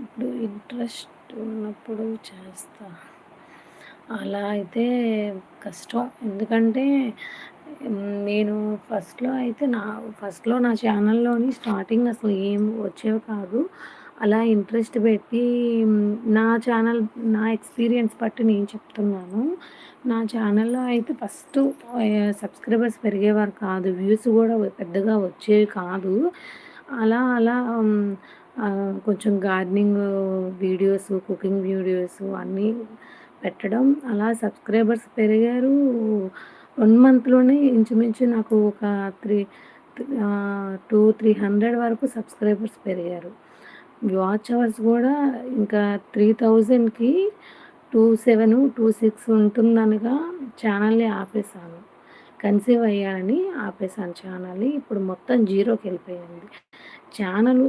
ఇప్పుడు ఇంట్రెస్ట్ ఉన్నప్పుడు చేస్తా. అలా అయితే కష్టం. ఎందుకంటే నేను ఫస్ట్‌లో నా ఛానల్‌లోని స్టార్టింగ్ అసలు ఏం వచ్చేవి కాదు. అలా ఇంట్రెస్ట్ పెట్టి నా ఛానల్ నా ఎక్స్‌పీరియన్స్ బట్టి నేను చెప్తున్నాను. నా ఛానల్‌లో అయితే ఫస్టు సబ్స్క్రైబర్స్ పెరిగేవారు కాదు. వ్యూస్ గూడా పెద్దగా వచ్చేవి కాదు. అలా కొంచెం గార్డెనింగ్ వీడియోస్, కుకింగ్ వీడియోస్ అన్నీ పెట్టడం అలా సబ్స్క్రైబర్స్ పెరిగారు. 1 మంత్‌లోనే ఇంచుమించు నాకు ఒక 300 వరకు సబ్స్క్రైబర్స్ పెరిగారు. వాచ్ అవర్స్ గూడా ఇంకా 3000కి 27, 26 ఉంటుందనగా ఛానల్‌ని ఆపేసాను. కన్సీవ్ అయ్యానని ఆపేసాను ఛానల్‌ని. ఇప్పుడు మొత్తం జీరోకెళ్ళిపోయింది. ఛానలు